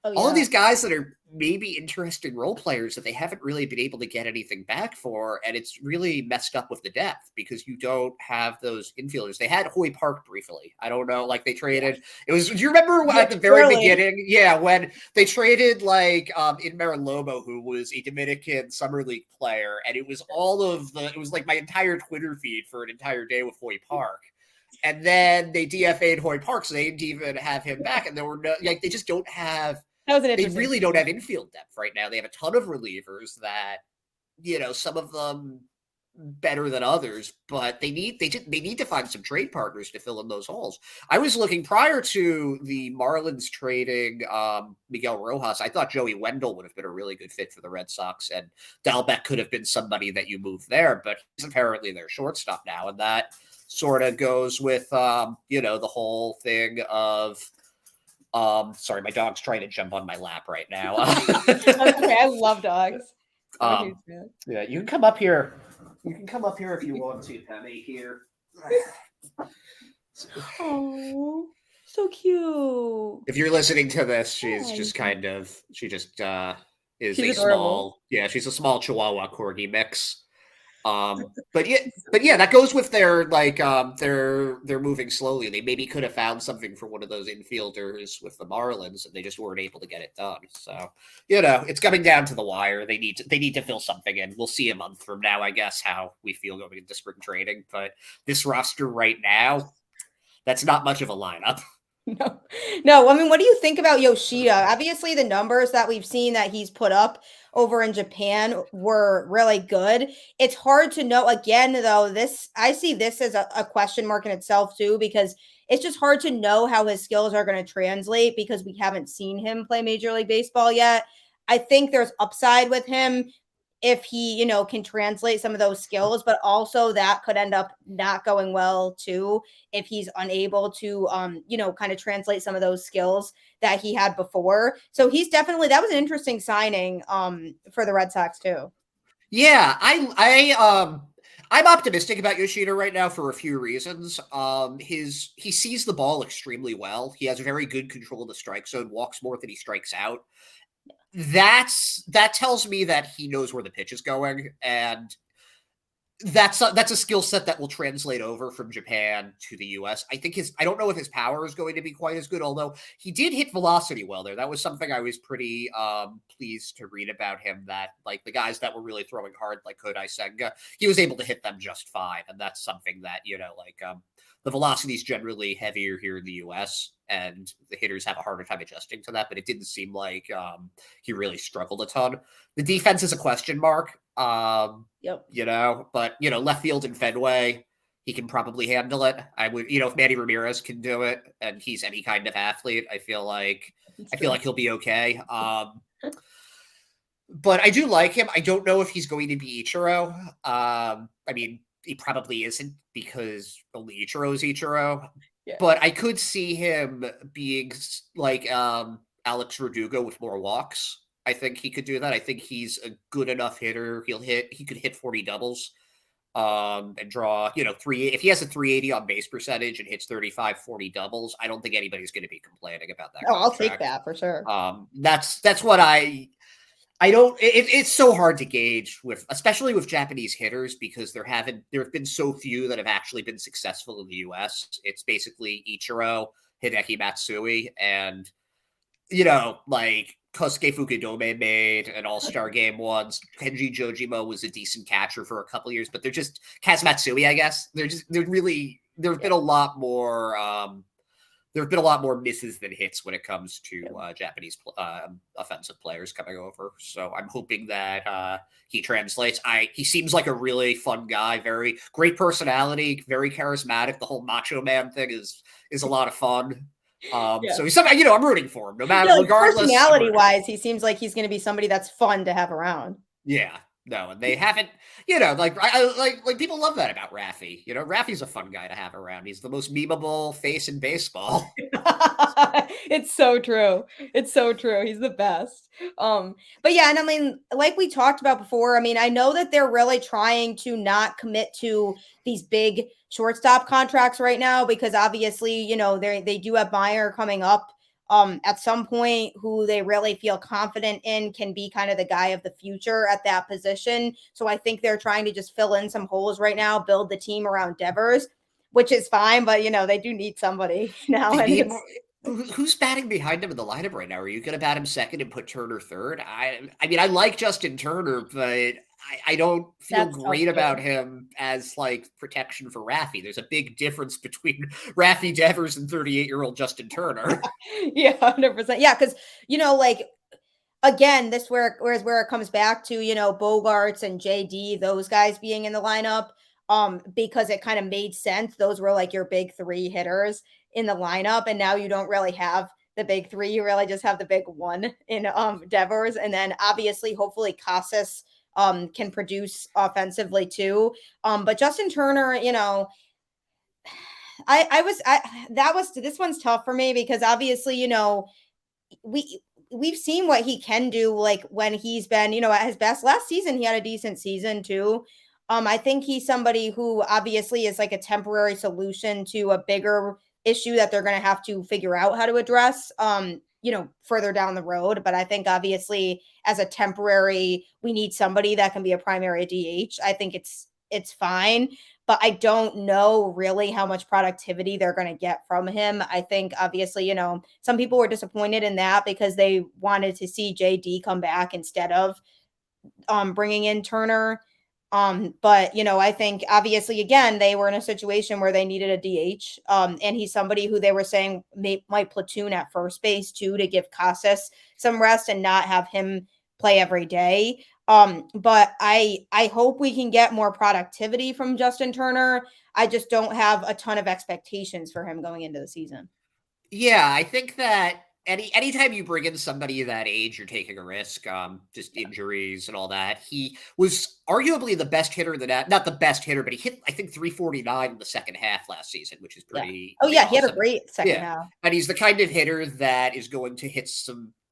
all of these guys that are maybe interesting role players that they haven't really been able to get anything back for, and it's really messed up with the depth because you don't have those infielders. They had Hoy Park briefly. I don't know, like they traded. It was. Do you remember at the very beginning? Yeah, when they traded Inmer Lobo, who was a Dominican summer league player, and it was it was like my entire Twitter feed for an entire day with Hoy Park. And then they DFA'd Hoy Park, so they didn't even have him back, and there were they just don't have. They really don't have infield depth right now. They have a ton of relievers that, some of them better than others, but they need to find some trade partners to fill in those holes. I was looking prior to the Marlins trading Miguel Rojas. I thought Joey Wendell would have been a really good fit for the Red Sox, and Dahlbeck could have been somebody that you move there, but he's apparently their shortstop now, and that sort of goes with the whole thing of. Sorry, my dog's trying to jump on my lap right now. Okay, I love dogs. Yeah, you can come up here. You can come up here if you want to, Penny. Here. Oh, so cute. If you're listening to this, she's just is a small. Yeah, she's a small Chihuahua Corgi mix. But yeah, that goes with their they're moving slowly. They maybe could have found something for one of those infielders with the Marlins, and they just weren't able to get it done. So it's coming down to the wire. They need to fill something in. We'll see a month from now, I guess, how we feel going into spring training. But this roster right now, that's not much of a lineup. No. I mean, what do you think about Yoshida? Obviously, the numbers that we've seen that he's put up over in Japan were really good. It's hard to know. Again, though, I see this as a question mark in itself, too, because it's just hard to know how his skills are going to translate because we haven't seen him play Major League Baseball yet. I think there's upside with him if he, can translate some of those skills, but also that could end up not going well too if he's unable to, kind of translate some of those skills that he had before. So that was an interesting signing for the Red Sox too. Yeah, I'm optimistic about Yoshida right now for a few reasons. He sees the ball extremely well. He has very good control of the strike zone, walks more than he strikes out. That tells me that he knows where the pitch is going, and that's a skill set that will translate over from Japan to the US. I don't know if his power is going to be quite as good, although he did hit velocity well there. That was something I was pretty pleased to read about him, that like the guys that were really throwing hard, like Kodai Senga, he was able to hit them just fine. And that's something that, the velocity is generally heavier here in the US. and the hitters have a harder time adjusting to that. But it didn't seem like he really struggled a ton. The defense is a question mark. Yep. But left field in Fenway, he can probably handle it. I would, if Manny Ramirez can do it, and he's any kind of athlete, I feel like he'll be okay. But I do like him. I don't know if he's going to be Ichiro. I mean, he probably isn't because only Ichiro is Ichiro. Yeah. But I could see him being like Alex Verdugo with more walks. I think he could do that. I think he's a good enough hitter. He could hit 40 doubles and draw, if he has a 380 on base percentage and hits 35, 40 doubles, I don't think anybody's going to be complaining about that. Oh, I'll take that for sure. That's what I don't. It's so hard to gauge especially with Japanese hitters, because there have been so few that have actually been successful in the U.S. It's basically Ichiro, Hideki Matsui, and like Kosuke Fukudome made an All-Star game once. Kenji Jojima was a decent catcher for a couple years, but they're just Kaz Matsui, I guess. There've been a lot more. There have been a lot more misses than hits when it comes to Japanese offensive players coming over. So I'm hoping that he translates. He seems like a really fun guy, very great personality, very charismatic. The whole macho man thing is a lot of fun. So he's somebody, I'm rooting for him, no matter, regardless. Personality-wise, he seems like he's going to be somebody that's fun to have around. Yeah. No, and they haven't, like people love that about Raffy. Raffy's a fun guy to have around. He's the most memeable face in baseball. It's so true. It's so true. He's the best. But yeah, and I mean, like we talked about before, I mean, I know that they're really trying to not commit to these big shortstop contracts right now, because obviously, they do have Meyer coming up at some point, who they really feel confident in can be kind of the guy of the future at that position. So I think they're trying to just fill in some holes right now, build the team around Devers, which is fine, but they do need somebody now. Who's batting behind him in the lineup right now? Are you going to bat him second and put Turner third? I mean, I like Justin Turner, but I don't feel great about him as like protection for Raffy. There's a big difference between Raffy Devers and 38-year-old Justin Turner. Yeah, 100%. Yeah, because again, this where it comes back to Bogarts and JD, those guys being in the lineup, because it kind of made sense. Those were like your big three hitters in the lineup, and now you don't really have the big three. You really just have the big one in Devers, and then obviously, hopefully, Casas can produce offensively too. But Justin Turner, this one's tough for me, because obviously, we've seen what he can do, like when he's been, at his best. Last season, he had a decent season too. I think he's somebody who obviously is like a temporary solution to a bigger issue that they're going to have to figure out how to address, further down the road. But I think obviously as a temporary, we need somebody that can be a primary DH. I think it's fine, but I don't know really how much productivity they're going to get from him. I think obviously, some people were disappointed in that because they wanted to see JD come back instead of bringing in Turner. But I think obviously, again, they were in a situation where they needed a DH. And he's somebody who they were saying might platoon at first base too, to give Casas some rest and not have him play every day. But I hope we can get more productivity from Justin Turner. I just don't have a ton of expectations for him going into the season. Yeah, I think that anytime you bring in somebody that age, you're taking a risk, just injuries and all that. He was arguably the best hitter not the best hitter, but he hit, I think, 349 in the second half last season, which is pretty. Oh, yeah, awesome. He had a great second half. And he's the kind of hitter that is going to hit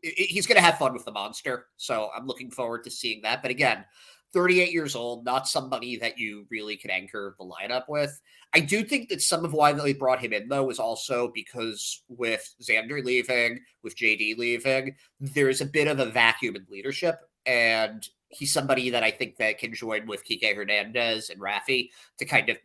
he's going to have fun with the monster. So I'm looking forward to seeing that. But again, 38 years old, not somebody that you really can anchor the lineup with. I do think that some of why they brought him in, though, is also because with Xander leaving, with JD leaving, there's a bit of a vacuum in leadership. And he's somebody that I think that can join with Kike Hernandez and Raffy to kind of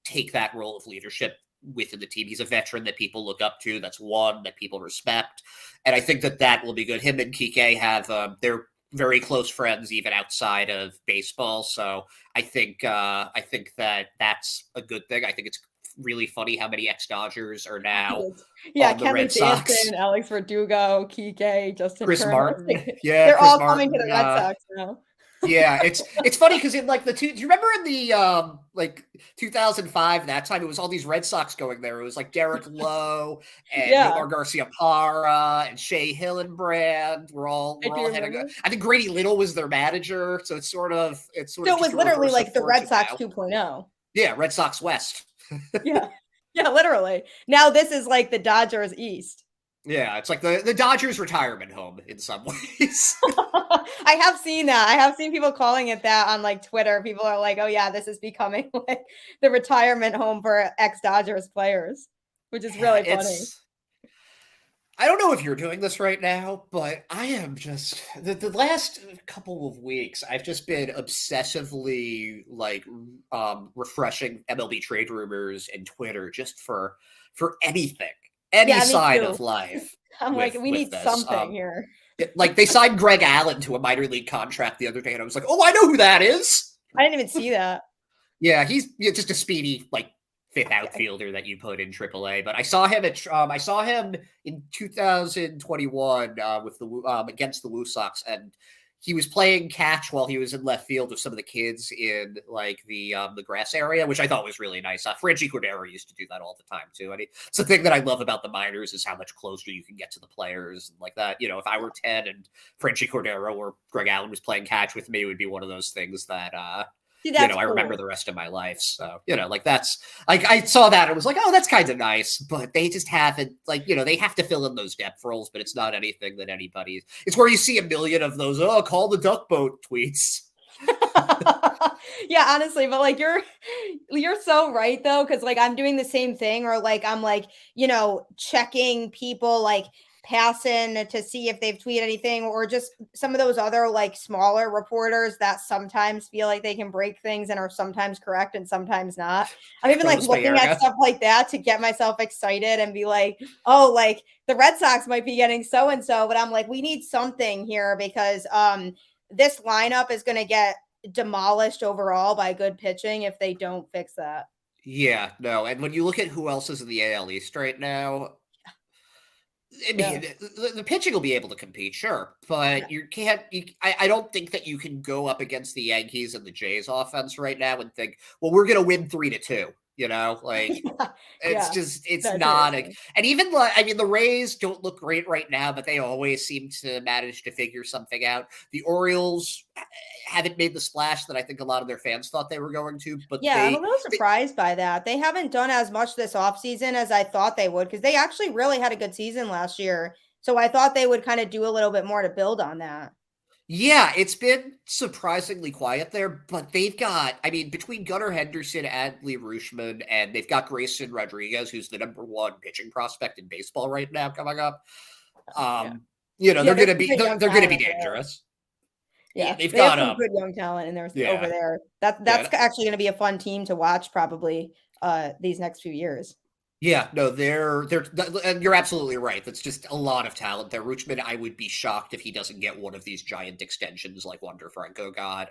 take that role of leadership within the team. He's a veteran that people look up to. That's one that people respect. And I think that will be good. Him and Kike have, they're very close friends, even outside of baseball. So I think that that's a good thing. I think it's really funny how many ex-Dodgers are now Yeah, on the Kenley Red Sox. Jansen, Alex Verdugo, Kike, Justin Chris Turner. Martin, yeah, They're Chris all coming to Martin. the Red Sox now. Yeah, it's funny because in like do you remember in the like 2005 that time it was all these Red Sox going there. It was like Derek Lowe and Yeah, Nomar Garcia Parra and Shea Hillenbrand. I We're do all heading. remember. I think Grady Little was their manager, so it's sort of So it was just a literally reverse of like the Red fortune Sox now. 2.0. Yeah, Red Sox West. Yeah. Yeah, literally. Now this is like the Dodgers East. Yeah, it's like the Dodgers retirement home in some ways. I have seen that. I have seen people calling it that on like Twitter. People are like, "Oh yeah, this is becoming like the retirement home for ex-Dodgers players," which is really funny. I don't know if you're doing this right now, but I am just the last couple of weeks. I've just been obsessively like refreshing MLB trade rumors and Twitter just for anything, any Yeah, me sign too. of life. I'm like, we With need this, something here. like they signed Greg Allen to a minor league contract the other day, and I was like, oh, I know who that is. I didn't even see that. Yeah, he's just a speedy like fifth outfielder that you put in AAA. But I saw him in 2021 with the against the Woo Sox, and he was playing catch while he was in left field with some of the kids in like the grass area, which I thought was really nice. Franchi Cordero used to do that all the time too. I mean, it's the thing that I love about the minors is how much closer you can get to the players and like that. You know, if I were 10 and Franchi Cordero or Greg Allen was playing catch with me, it would be one of those things that See, I remember the rest of my life. So, like that's like I saw that and was like, oh, that's kind of nice. But they just haven't they have to fill in those depth roles, but it's not anything that it's where you see a million of those, oh, call the duck boat tweets. Yeah, honestly, but like you're so right though, because like I'm doing the same thing, or like I'm like, checking people like passing to see if they've tweeted anything, or just some of those other like smaller reporters that sometimes feel like they can break things and are sometimes correct and sometimes not. I'm even like looking at stuff like that to get myself excited and be like, oh, like the Red Sox might be getting so and so, but I'm like, we need something here because this lineup is going to get demolished overall by good pitching if they don't fix that. Yeah, no. And when you look at who else is in the AL East right now, I mean, the pitching will be able to compete, sure, but you can't. I don't think that you can go up against the Yankees and the Jays offense right now and think, well, we're going to win 3-2. It's not. And even the Rays don't look great right now, but they always seem to manage to figure something out. The Orioles haven't made the splash that I think a lot of their fans thought they were going to. But I'm a little surprised by that. They haven't done as much this offseason as I thought they would, because they actually really had a good season last year. So I thought they would kind of do a little bit more to build on that. Yeah, it's been surprisingly quiet there, but they've got, between Gunnar Henderson, Adley Rutschman, and they've got Grayson Rodriguez, who's the #1 pitching prospect in baseball right now coming up. They're going to be dangerous. Yeah, they've got some good young talent in there over there. That's actually going to be a fun team to watch probably these next few years. Yeah, no, they're you're absolutely right. That's just a lot of talent there. Rutschman, I would be shocked if he doesn't get one of these giant extensions like Wander Franco got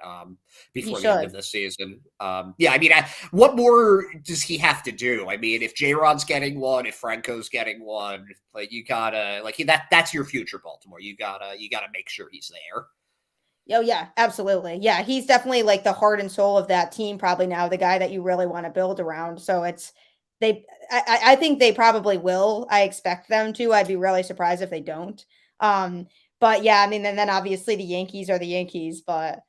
before the end of this season. What more does he have to do? If J-Rod's getting one, if Franco's getting one, you gotta that's your future, Baltimore. You gotta make sure he's there. Oh yeah, absolutely. Yeah, he's definitely like the heart and soul of that team. Probably now the guy that you really want to build around. So I think they probably will. I expect them to. I'd be really surprised if they don't. But yeah, then obviously the Yankees are the Yankees. But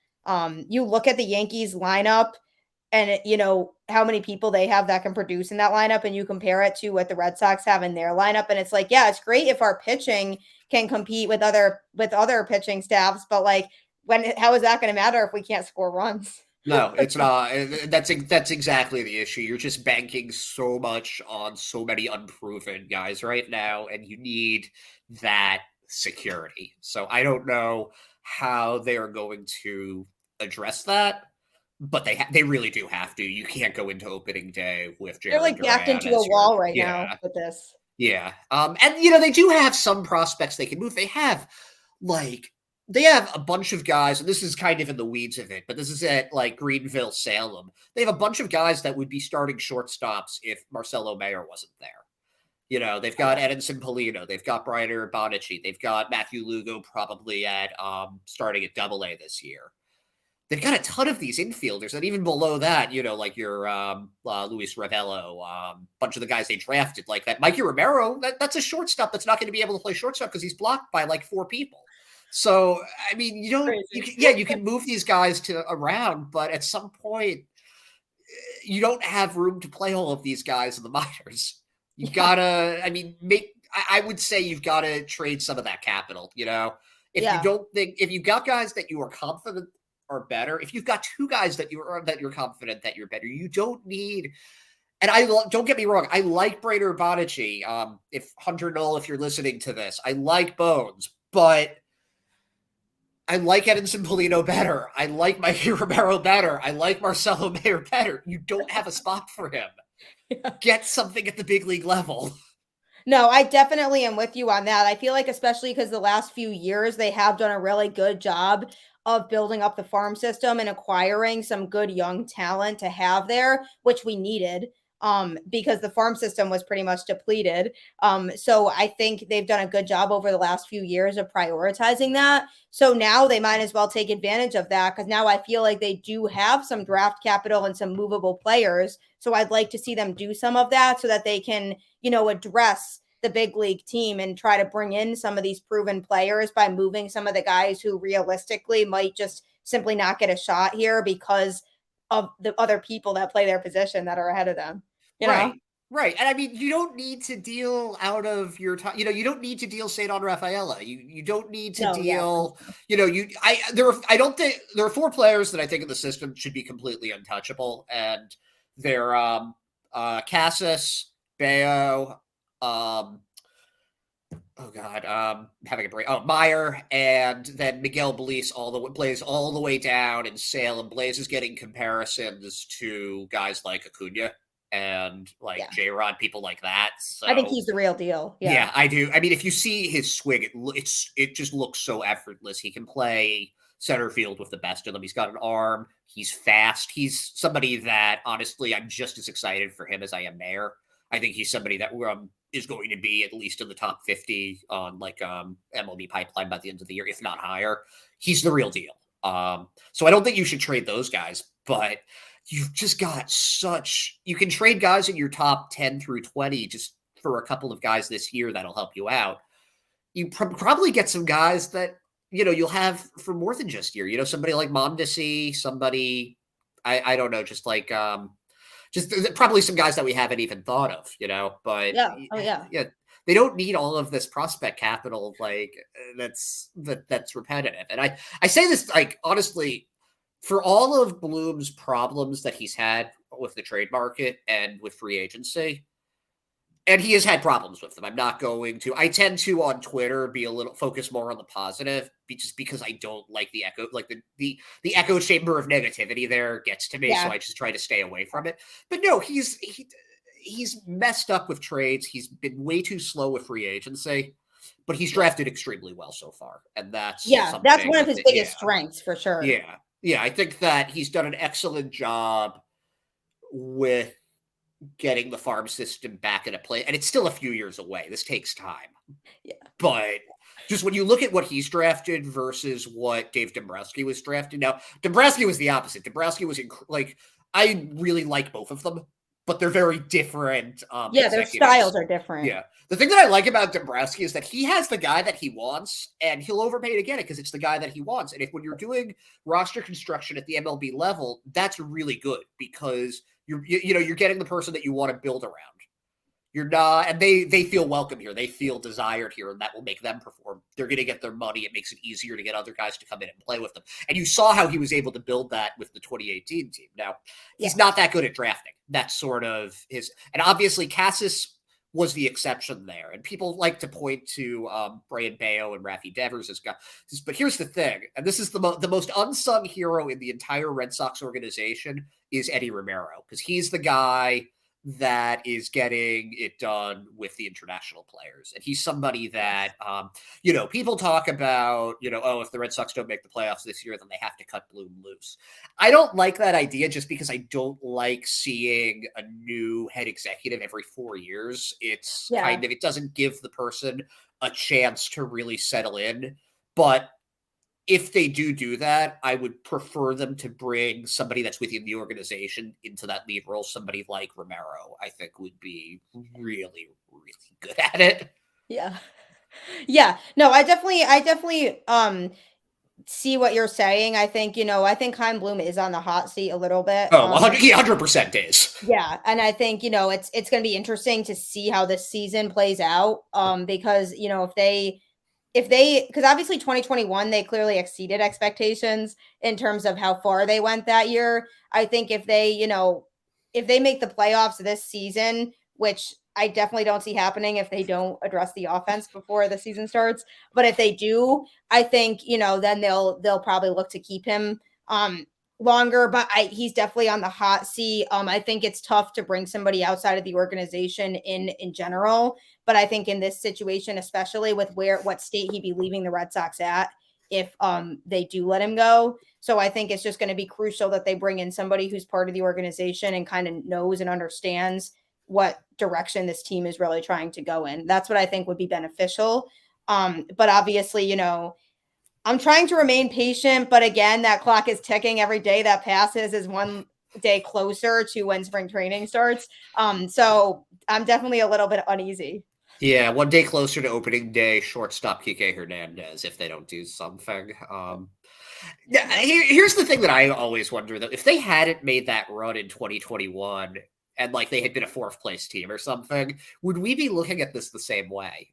you look at the Yankees lineup and how many people they have that can produce in that lineup, and you compare it to what the Red Sox have in their lineup, and it's like, yeah, it's great if our pitching can compete with other pitching staffs, but like how is that going to matter if we can't score runs? No, it's not. That's exactly the issue. You're just banking so much on so many unproven guys right now, and you need that security. So I don't know how they are going to address that, but they really do have to. You can't go into opening day with Jarren. They're like backed into a wall right now with this. Yeah. And they do have some prospects they can move. They have like they have a bunch of guys, and this is kind of in the weeds of it, but this is at like Greenville, Salem. They have a bunch of guys that would be starting shortstops if Marcelo Mayer wasn't there. You know, they've got Edinson Polino, they've got Brian Bonici, they've got Matthew Lugo probably at starting at Double A this year. They've got a ton of these infielders, and even below that, you know, like your Luis Ravello, bunch of the guys they drafted, like that Mikey Romero. That's a shortstop that's not going to be able to play shortstop because he's blocked by like 4 people. So I mean, you can move these guys to around, but at some point, you don't have room to play all of these guys in the minors. You gotta, I mean, I would say you've got to trade some of that capital. You know, if you don't think, if you've got guys that you are confident are better, if you've got 2 guys that you're confident that you're better, you don't need. And don't get me wrong, I like Brainer Bonici. If Hunter Null, if you're listening to this, I like Bones, but I like Edinson Polino better. I like Mikey Romero better. I like Marcelo Mayer better. You don't have a spot for him. Get something at the big league level. No, I definitely am with you on that. I feel like, especially because the last few years, they have done a really good job of building up the farm system and acquiring some good young talent to have there, which we needed. Because the farm system was pretty much depleted. So I think they've done a good job over the last few years of prioritizing that. So now they might as well take advantage of that, because now I feel like they do have some draft capital and some movable players. So I'd like to see them do some of that so that they can, you know, address the big league team and try to bring in some of these proven players by moving some of the guys who realistically might just simply not get a shot here because of the other people that play their position that are ahead of them. You know? Right. And I mean, you don't need to deal out of your time. You know, you don't need to deal Cedar Rafaela. You don't need to deal, you know, I don't think there are 4 players that I think in the system should be completely untouchable. And they're Casas, Bayo, having a break. Oh, Meyer, and then Miguel Blaze all the way down in Salem. Blaze is getting comparisons to guys like Acuna and like J-Rod, people like that. So, I think he's the real deal. Yeah, I do. I mean, if you see his swing, it just looks so effortless. He can play center field with the best of them. He's got an arm. He's fast. He's somebody that, honestly, I'm just as excited for him as I am Mayer. I think he's somebody that is going to be at least in the top 50 on like MLB pipeline by the end of the year, if not higher. He's the real deal. So I don't think you should trade those guys, but you've just got you can trade guys in your top 10 through 20 just for a couple of guys this year that'll help you out. You probably get some guys that, you know, you'll have for more than just year, you know, somebody like Mondesi, somebody, I don't know, just like, just probably some guys that we haven't even thought of, you know, but yeah, they don't need all of this prospect capital. Like that's repetitive. And I say this, like, honestly, for all of Bloom's problems that he's had with the trade market and with free agency, and he has had problems with them. I tend to on Twitter be a little focus more on the positive, just because I don't like the echo, like the echo chamber of negativity there gets to me. So I just try to stay away from it. But no, he's messed up with trades. He's been way too slow with free agency, but he's drafted extremely well so far. And that's one of his biggest strengths for sure. Yeah. I think that he's done an excellent job with getting the farm system back into play, and it's still a few years away. This takes time. Yeah. But just when you look at what he's drafted versus what Dave Dombrowski was drafted. Now, Dombrowski was the opposite. Dombrowski was I really like both of them, but they're very different. Their styles are different. Yeah. The thing that I like about Dombrowski is that he has the guy that he wants, and he'll overpay to get it because it's the guy that he wants. And when you're doing roster construction at the MLB level, that's really good because you're getting the person that you want to build around. You're not, and they feel welcome here. They feel desired here, and that will make them perform. They're going to get their money. It makes it easier to get other guys to come in and play with them. And you saw how he was able to build that with the 2018 team. Now, he's not that good at drafting. That's sort of his, and obviously Casas was the exception there. And people like to point to Brian Bayo and Rafi Devers as guys. But here's the thing, and this is the most unsung hero in the entire Red Sox organization is Eddie Romero, because he's the guy that is getting it done with the international players. And he's somebody that, people talk about, oh, if the Red Sox don't make the playoffs this year, then they have to cut Bloom loose. I don't like that idea just because I don't like seeing a new head executive every 4 years. It's kind of, it doesn't give the person a chance to really settle in. But if they do that, I would prefer them to bring somebody that's within the organization into that lead role. Somebody like Romero, I think, would be really, really good at it. Yeah. Yeah. No, I definitely see what you're saying. I think, I think Chaim Bloom is on the hot seat a little bit. Oh, 100% is. Yeah. And I think, it's going to be interesting to see how this season plays out. Because, if they because obviously 2021 they clearly exceeded expectations in terms of how far they went that year. I think if they make the playoffs this season, which I definitely don't see happening if they don't address the offense before the season starts, but if they do, I think then they'll probably look to keep him longer. But he's definitely on the hot seat. I think it's tough to bring somebody outside of the organization in general. But I think in this situation, especially with what state he'd be leaving the Red Sox at if they do let him go. So I think it's just going to be crucial that they bring in somebody who's part of the organization and kind of knows and understands what direction this team is really trying to go in. That's what I think would be beneficial. But obviously, I'm trying to remain patient. But again, that clock is ticking. Every day that passes is one day closer to when spring training starts. So I'm definitely a little bit uneasy. Yeah, one day closer to opening day, shortstop Kike Hernandez, if they don't do something. Here's the thing that I always wonder, though. If they hadn't made that run in 2021 and they had been a fourth place team or something, would we be looking at this the same way?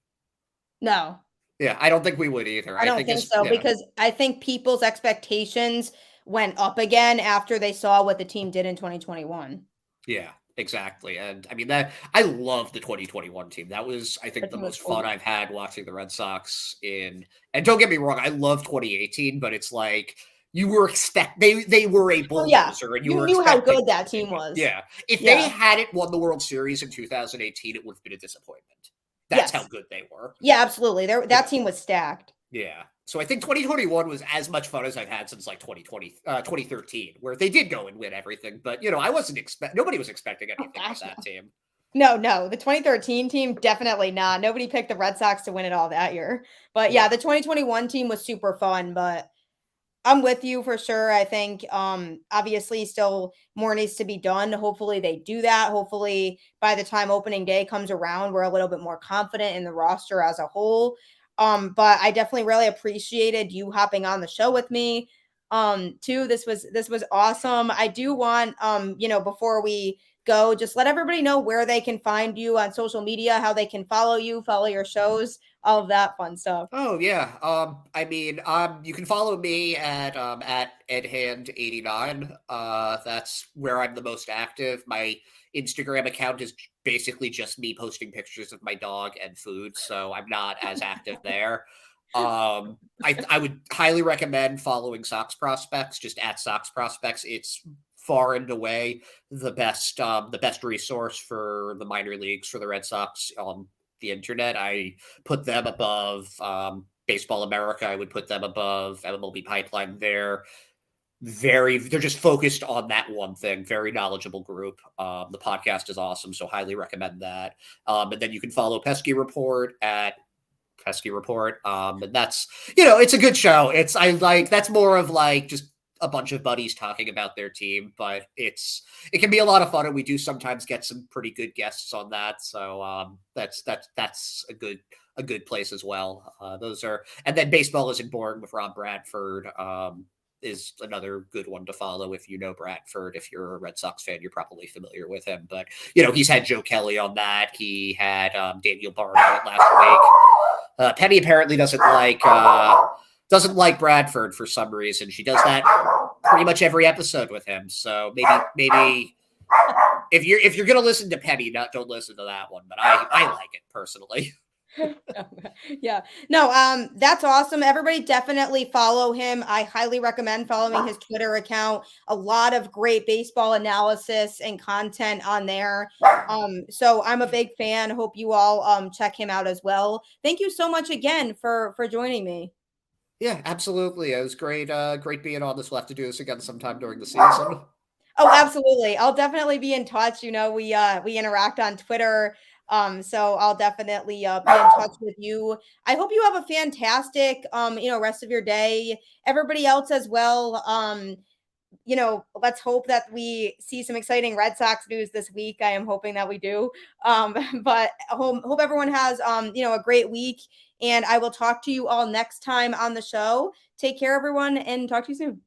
No. Yeah, I don't think we would either. I don't think so, because I think people's expectations went up again after they saw what the team did in 2021. Yeah. Exactly. And I mean I love the 2021 team. That was, I think, the most fun I've had watching the Red Sox and don't get me wrong, I love 2018, but it's like you were they were a bulldozer and you knew how good that team was. Yeah. If they hadn't won the World Series in 2018, it would have been a disappointment. That's how good they were. Yeah, absolutely. That team was stacked. Yeah. So I think 2021 was as much fun as I've had since 2013, where they did go and win everything. But, nobody was expecting anything from that team. No. The 2013 team, definitely not. Nobody picked the Red Sox to win it all that year. But yeah, the 2021 team was super fun, but I'm with you for sure. I think obviously still more needs to be done. Hopefully they do that. Hopefully by the time opening day comes around, we're a little bit more confident in the roster as a whole. But I definitely really appreciated you hopping on the show with me. Too. This was awesome. I do want, before we go, just let everybody know where they can find you on social media, how they can follow you, follow your shows, all of that fun stuff. Oh yeah. You can follow me at EdHand89. That's where I'm the most active. My Instagram account is basically just me posting pictures of my dog and food, so I'm not as active there. I would highly recommend following Sox Prospects, just at Sox Prospects. It's far and away the best resource for the minor leagues for the Red Sox on the internet. I put them above Baseball America. I would put them above MLB Pipeline. They're just focused on that one thing. Very knowledgeable group. The podcast is awesome, so highly recommend that. And then you can follow Pesky Report at Pesky Report. And that's, it's a good show. That's more of just a bunch of buddies talking about their team, but it can be a lot of fun, and we do sometimes get some pretty good guests on that. So that's a good place as well. And then Baseball Isn't Boring with Rob Bradford is another good one to follow. If you know Bradford, if you're a Red Sox fan, you're probably familiar with him. But he's had Joe Kelly on that. He had Daniel Barnett last week. Penny apparently doesn't like Bradford for some reason. She does that pretty much every episode with him. So maybe if you're gonna listen to Penny, don't listen to that one. But I like it personally. Yeah. No, that's awesome. Everybody definitely follow him. I highly recommend following his Twitter account. A lot of great baseball analysis and content on there. So I'm a big fan. Hope you all check him out as well. Thank you so much again for joining me. Yeah, absolutely. It was great, great being on this. We'll have to do this again sometime during the season. Oh, absolutely. I'll definitely be in touch. We interact on Twitter. So I'll definitely be in touch with you. I hope you have a fantastic rest of your day. Everybody else as well. Let's hope that we see some exciting Red Sox news this week. I am hoping that we do. But hope everyone has a great week. And I will talk to you all next time on the show. Take care, everyone, and talk to you soon.